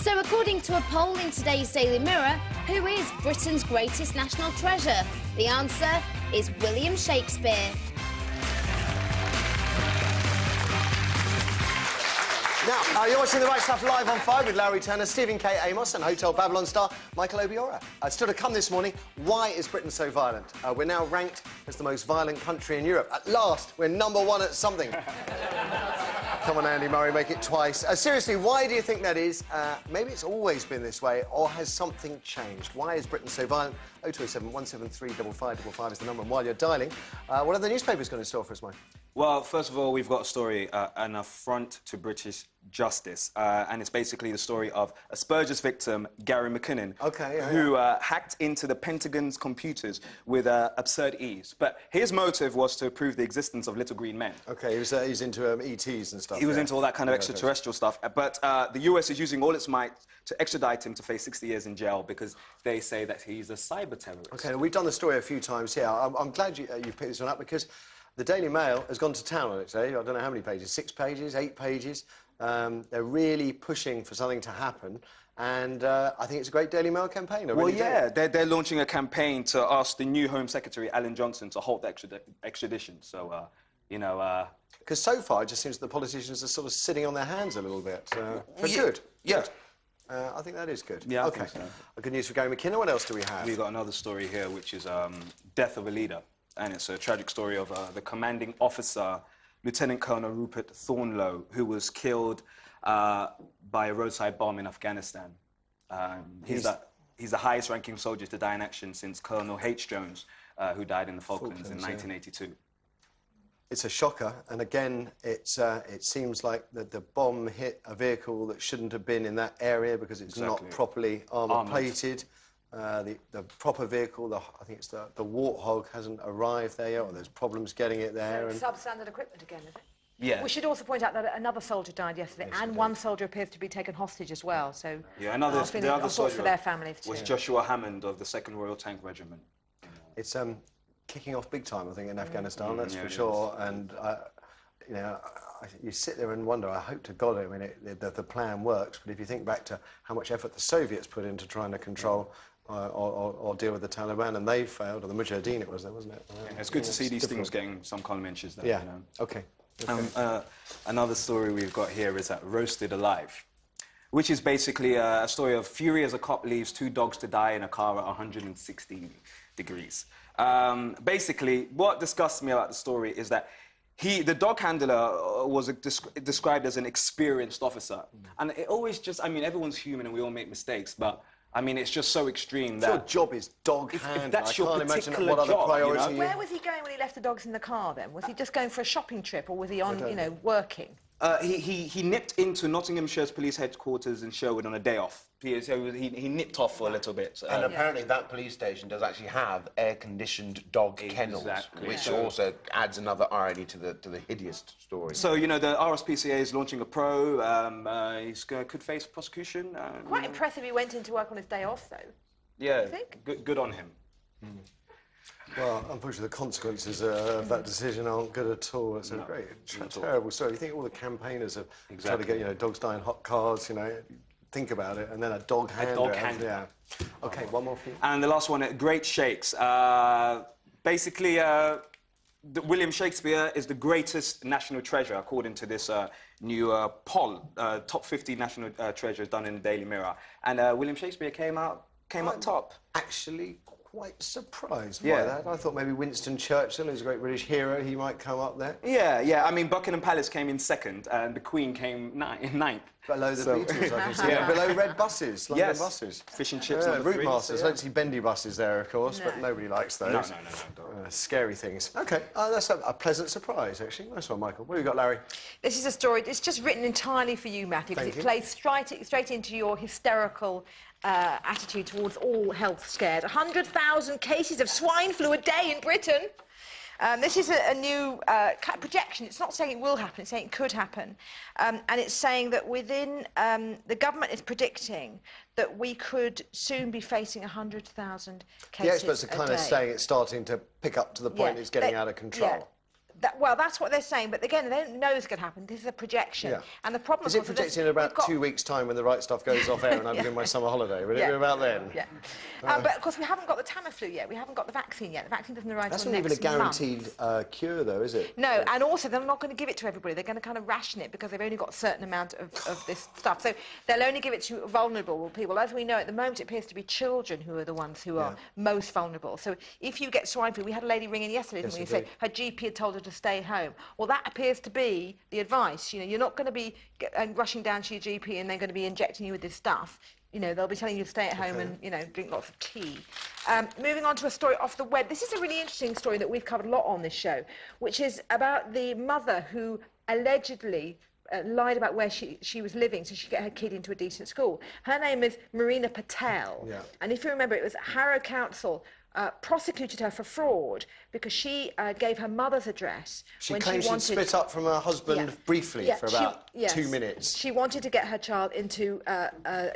So according to a poll in today's Daily Mirror, who is Britain's greatest national treasure? The answer is William Shakespeare. Now, you're watching The Right Stuff live on 5 with Larry Turner, Stephen K. Amos and Hotel Babylon star Michael Obiara. Still to come this morning, why is Britain so violent? We're now ranked as the most violent country in Europe. At last, we're #1 at something. Come on, Andy Murray, make it twice. Seriously, why do you think that is? Maybe it's always been this way, or has something changed? Why is Britain so violent? 0207 173 5555 is the number, and while you're dialing, what are the newspapers going to store for us, Mike? Well, first of all, we've got a story, an affront to British justice, and it's basically the story of a Spurge's victim, Gary McKinnon, who hacked into the Pentagon's computers with absurd ease. But his motive was to prove the existence of little green men. OK, he's into ETs and stuff. He was into all that kind of extraterrestrial stuff. But the US is using all its might to extradite him to face 60 years in jail because they say that he's a cyber terrorist. OK, we've done the story a few times here. I'm glad you've picked this one up because the Daily Mail has gone to town on it today. I don't know how many pages, 6 pages, 8 pages. They're really pushing for something to happen, and I think it's a great Daily Mail campaign. They're launching a campaign to ask the new Home Secretary, Alan Johnson, to halt the extradition. So, you know... Because so far it just seems that the politicians are sort of sitting on their hands a little bit. But good. Yeah. Good. I think that is good. Yeah, OK. Good news for Gary McKinnon. What else do we have? We've got another story here, which is death of a leader. And it's a tragic story of the commanding officer, Lieutenant Colonel Rupert Thornlow, who was killed by a roadside bomb in Afghanistan. He's the highest-ranking soldier to die in action since Colonel H. Jones, who died in the Falklands in 1982. It's a shocker, and again, it seems like the bomb hit a vehicle that shouldn't have been in that area because it's not properly armour-plated. The proper vehicle, I think it's the Warthog, hasn't arrived there yet, or there's problems getting it there. So it's substandard equipment again, is it? Yeah. We should also point out that another soldier died yesterday, and one soldier appears to be taken hostage as well. So yeah, the other soldier for their families too. was Joshua Hammond of the 2nd Royal Tank Regiment. It's kicking off big time, I think, in Afghanistan. That's for sure. And you know, you sit there and wonder. I hope to God, I mean, the plan works. But if you think back to how much effort the Soviets put into trying to control. Or deal with the Taliban, and they failed, or the Mujahideen it was there, wasn't it? Yeah, it's good to see these things getting some kind of inches there. Yeah, you know? OK. Another story we've got here is Roasted Alive, which is basically a story of fury as a cop leaves 2 dogs to die in a car at 116 degrees. Basically, what disgusts me about the story is that the dog handler was described as an experienced officer. And it always just, I mean, everyone's human and we all make mistakes, but I mean, it's just so extreme that... Your job is dog handler. If that's your particular what other job, priority you know? Where was he going when he left the dogs in the car, then? Was he just going for a shopping trip, or was he on, you know, working? He nipped into Nottinghamshire's police headquarters in Sherwood on a day off. So he nipped off for a little bit. And apparently that police station does actually have air-conditioned dog kennels, which also adds another irony to the hideous story. So, you know, the RSPCA is launching a probe. He could face prosecution. Quite impressive he went into work on his day off, though. Yeah, you think? Good on him. Well, unfortunately, the consequences of that decision aren't good at all. It's a great, terrible story. You think all the campaigns have tried to get, you know, dogs die in hot cars, you know, think about it, and then a dog handler. Yeah. OK, one more for you. And the last one, Great Shakes. Basically, William Shakespeare is the greatest national treasure, according to this new poll, top 50 national treasures done in the Daily Mirror. And William Shakespeare came up top. Actually, quite surprised by that. I thought maybe Winston Churchill, who's a great British hero, he might come up there. Yeah. I mean, Buckingham Palace came in 2nd, and the Queen came in 9th. Below the Beatles, I can see. Yeah, below red buses, London buses. Fish and chips. Route Masters. I don't see bendy buses there, of course, but nobody likes those. No. Scary things. OK, that's a pleasant surprise, actually. Nice one, Michael. What have you got, Larry? This is a story. It's just written entirely for you, Matthew, because it plays straight into your hysterical attitude towards all health scares. 100,000 cases of swine flu a day in Britain. This is a new projection. It's not saying it will happen, it's saying it could happen. And it's saying that within... the government is predicting that we could soon be facing 100,000 cases The experts are kind of saying it's starting to pick up to the point it's getting out of control. Well, that's what they're saying, but again, they don't know it's going to happen. This is a projection. Yeah. And the problem is it projected in about 2 weeks' time when the right stuff goes off air and I begin my summer holiday? Would it be about then? Yeah. But of course, we haven't got the Tamiflu yet. We haven't got the vaccine yet. The vaccine doesn't arrive until next month. That's not even a guaranteed cure, though, is it? No, and also they're not going to give it to everybody. They're going to kind of ration it because they've only got a certain amount of this stuff. So they'll only give it to vulnerable people. As we know, at the moment, it appears to be children who are the ones who are most vulnerable. So if you get swine flu, we had a lady ring in yesterday, didn't we, who said her GP had told her to stay home. Well, that appears to be the advice. You know, you're not going to be rushing down to your GP and they're going to be injecting you with this stuff. You know, they'll be telling you to stay at home and, you know, drink lots of tea. Moving on to a story off the web. This is a really interesting story that we've covered a lot on this show, which is about the mother who allegedly lied about where she was living so she could get her kid into a decent school. Her name is Marina Patel. Yeah. And if you remember, it was Harrow Council prosecuted her for fraud because she gave her mother's address. She claims she'd split up from her husband briefly for about 2 minutes. She wanted to get her child into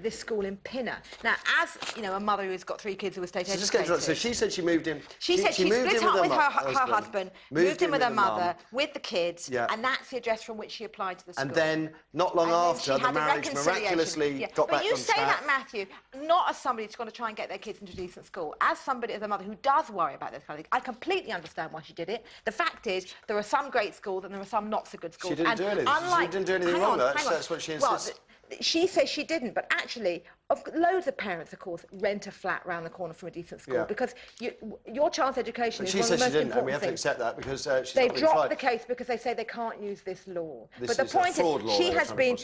this school in Pinner. Now, as you know, a mother who's got 3 kids who were state educated. So she said she moved in. She said she split up with her husband, moved in with her mother, with the kids, and that's the address from which she applied to the school. And then, not long after, the marriage miraculously got back on track. But you say that, Matthew, not as somebody who's going to try and get their kids into a decent school, as somebody, as a mother who does worry about this kind of thing. I completely understand why she did it. The fact is, there are some great schools and there are some not so good schools. She didn't do anything. She didn't do anything wrong. That's what she insists. Well, she says she didn't, but actually, loads of parents, of course, rent a flat round the corner from a decent school because your child's education is one of the most important things. She said she didn't, and we have to accept that because they've dropped the case because they say they can't use this law. But the point is, she has been,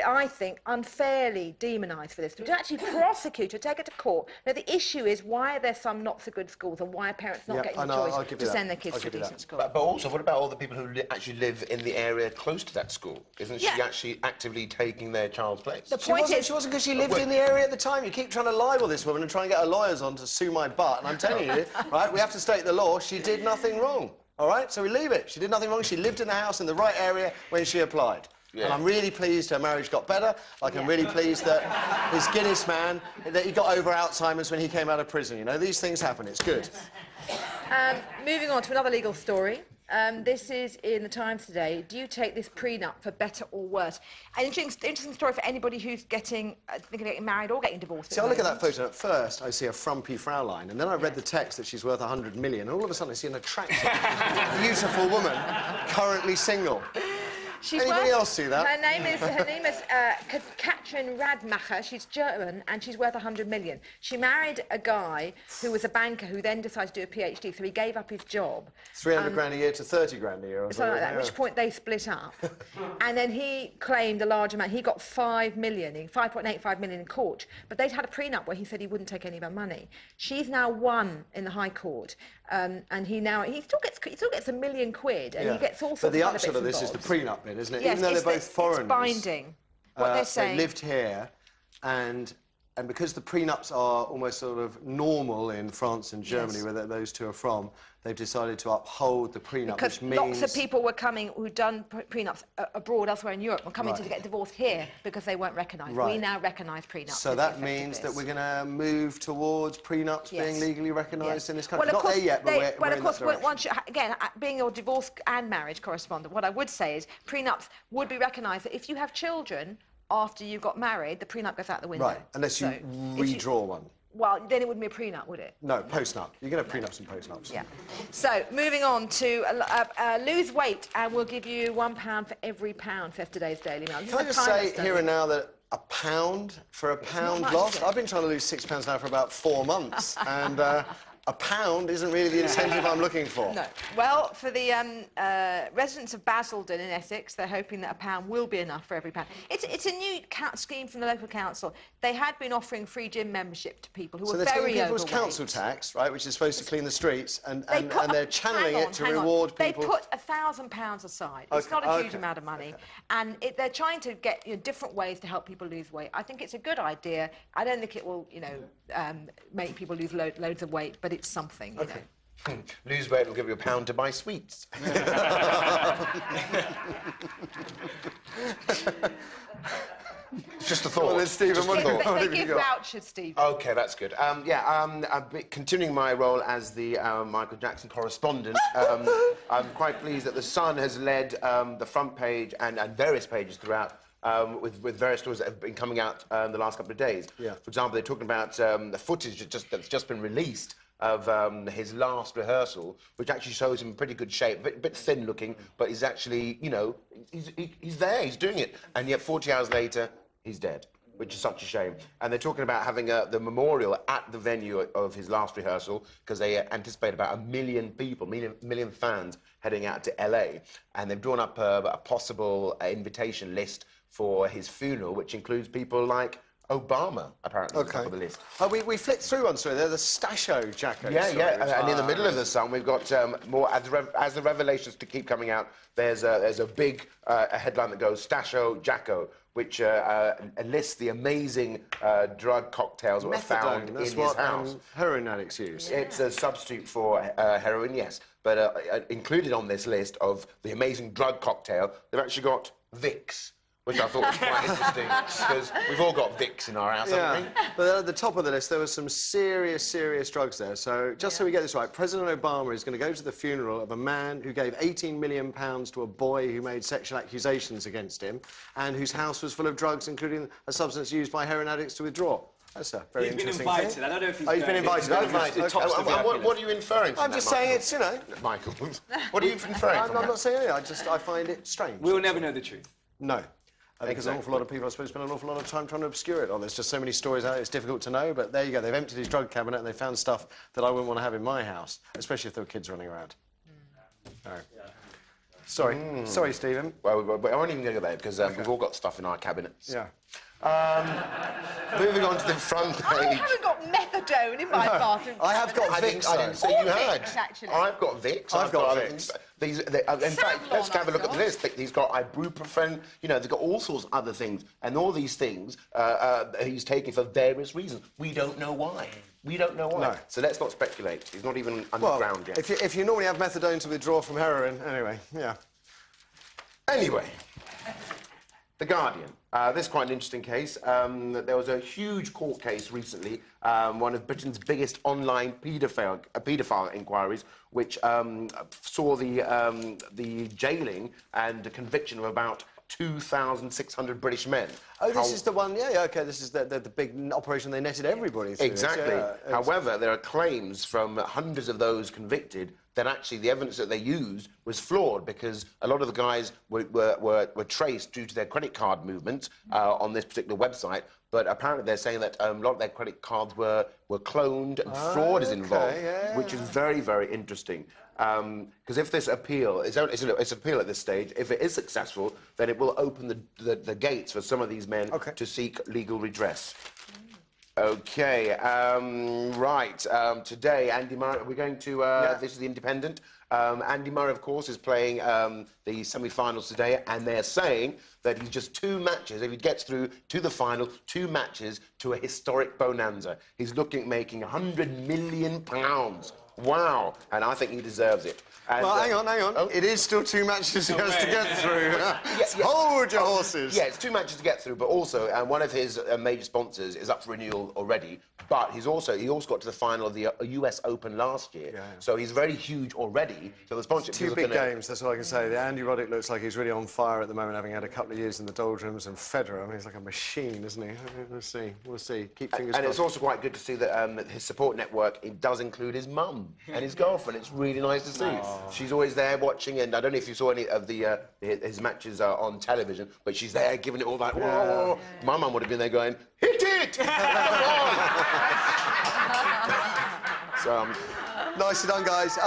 I think, unfairly demonised for this. To actually prosecute her, take her to court. Now, the issue is why are there some not so good schools and why are parents not getting the choice to send their kids to a decent school? But also, what about all the people who actually live in the area close to that school? Isn't she actually actively taking their child's place? The point is, she wasn't because she lived in the area at the time. You keep trying to libel this woman and try and get her lawyers on to sue my butt, and I'm telling you, right, we have to state the law. She did nothing wrong, all right? So we leave it. She did nothing wrong. She lived in the house in the right area when she applied. Yeah. And I'm really pleased her marriage got better. Like, I'm really pleased that his Guinness man, that he got over Alzheimer's when he came out of prison. You know, these things happen. It's good. Moving on to another legal story. This is in the Times today. Do you take this prenup for better or worse? An interesting story for anybody who's thinking of getting married or getting divorced. See, I look at that photo. At first, I see a frumpy Fraulein, and then I read the text that she's worth 100 million, and all of a sudden I see an attractive, beautiful woman, currently single. Anybody else see that? Her name is Katrin Radmacher. She's German and she's worth 100 million. She married a guy who was a banker who then decided to do a PhD, so he gave up his job. 300 grand a year to 30 grand a year or something like that, at which point they split up. And then he claimed a large amount. He got 5 million, 5.85 million in court. But they'd had a prenup where he said he wouldn't take any of her money. She's now won in the High Court. And he still gets £1 million, and he gets all sorts of But the upshot of this is the prenup bit, isn't it? Yes, even though they're both foreigners. It's binding. What they're saying. They lived here, and because the prenups are almost sort of normal in France and Germany, where those two are from, they've decided to uphold the prenup, because which means... lots of people were coming who'd done prenups abroad, elsewhere in Europe, were coming to get divorced here because they weren't recognised. We now recognise prenups. So that means that we're going to move towards prenups being legally recognised in this country. Not there yet, but we're in that direction. Once you, again, being your divorce and marriage correspondent, what I would say is prenups would be recognised that if you have children after you got married, the prenup goes out the window. Right, unless you redraw one. Well, then it wouldn't be a prenup, would it? No, postnup. You're going to have prenups and postnups. Yeah. So, moving on to lose weight, and we'll give you £1 for every pound, says today's Daily Mail. Can I just say here and now that £1 for a pound loss? I've been trying to lose £6 now for about 4 months, and £1 isn't really the incentive I'm looking for. No. Well, for the residents of Basildon in Essex, they're hoping that £1 will be enough for every pound. It's a new scheme from the local council. They had been offering free gym membership to people who were very overweight. So they're taking people's council tax, right, which is supposed to clean the streets, and they're channeling it to reward people. They put £1,000 aside. It's not a huge amount of money, and they're trying to get different ways to help people lose weight. I think it's a good idea. I don't think it will, make people lose loads of weight, but it's something, you know. Lose weight will give you £1 to buy sweets. Just a thought. Well, then, Stephen, Just a what thought. have They you give got? vouchers, Stephen. Okay, that's good. Continuing my role as the Michael Jackson correspondent, I'm quite pleased that The Sun has led the front page and various pages throughout with various stories that have been coming out in the last couple of days. Yeah. For example, they're talking about the footage that's just been released of his last rehearsal, which actually shows him in pretty good shape, a bit thin looking, but he's actually, you know, he's there, he's doing it. And yet 40 hours later, he's dead, which is such a shame. And they're talking about having the memorial at the venue of his last rehearsal, because they anticipate about 1 million people, million fans heading out to LA. And they've drawn up a possible invitation list for his funeral, which includes people like Obama, apparently, at the top of the list. We flicked through one story there, the Stasho Jacko Yeah, story, yeah, and in the middle of The Sun, we've got more, as the revelations to keep coming out, there's a big headline that goes, Stasho Jacko, which lists the amazing drug cocktails that were found in his house. Heroin addicts use. It's a substitute for heroin, yes, but included on this list of the amazing drug cocktail, they've actually got Vicks, which I thought was quite interesting, because we've all got Vicks in our house, haven't we? But at the top of the list, there were some serious drugs there. So, just so we get this right, President Obama is going to go to the funeral of a man who gave £18 million to a boy who made sexual accusations against him, and whose house was full of drugs, including a substance used by heroin addicts to withdraw. That's a very interesting invited. thing. I don't know if he's he's been invited. What are you inferring from I'm that, just saying Michael? it's, you know... Michael, what are you inferring I'm from that? not saying anything. I find it strange. We'll never know the truth. No. Because an awful lot of people, I suppose, spend an awful lot of time trying to obscure it. There's just so many stories out, it's difficult to know, but there you go. They've emptied his drug cabinet and they found stuff that I wouldn't want to have in my house, especially if there were kids running around. No. Sorry. Sorry, Stephen. Well, I won't even go there, because we've all got stuff in our cabinets. Yeah. Moving on to the front page. I haven't got methadone in my bathroom. I have got Vicks, I didn't say Or you had. Vicks, actually. I've got Vicks. I've got other Vicks. things. In fact, let's have a look at the I've list. He's got ibuprofen. You know, they've got all sorts of other things, and all these things he's taking for various reasons. We don't know why. We don't know why. No. So let's not speculate. He's not even underground yet. If you normally have methadone to withdraw from heroin, anyway, yeah. Anyway, The Guardian. This is quite an interesting case. There was a huge court case recently, one of Britain's biggest online paedophile inquiries, which saw the jailing and conviction of about 2,600 British men. Oh, this is the one, yeah, OK, this is the big operation they netted everybody through. Exactly. Yeah. However, there are claims from hundreds of those convicted that actually the evidence that they used was flawed, because a lot of the guys were traced due to their credit card movements on this particular website. But apparently they're saying that a lot of their credit cards were cloned and fraud is involved, which is very, very interesting. Because if this appeal, it's appeal at this stage, if it is successful, then it will open the gates for some of these men to seek legal redress. OK, right. Today, Andy Murray, we're going to... This is The Independent. Andy Murray, of course, is playing the semi-finals today, and they're saying that he's just 2 matches, if he gets through to the final, 2 matches to a historic bonanza. He's looking at making £100 million. Wow. And I think he deserves it. And, well, hang on. Oh. It is still 2 matches he has to get through. Hold your horses. Yeah, it's 2 matches to get through, but also one of his major sponsors is up for renewal already. But he also got to the final of the US Open last year, so he's very huge already. So the sponsorship 2 big games. That's all I can say. The Andy Roddick looks like he's really on fire at the moment, having had a couple of years in the doldrums. And Federer, I mean, he's like a machine, isn't he? We'll see. We'll see. Keep fingers crossed. And it's also quite good to see that his support network does include his mum and his girlfriend. It's really nice to see. She's always there watching, and I don't know if you saw any of his matches on television, but she's there giving it all that. Whoa. My mum would have been there going, hit it! Come on! Nicely done, guys.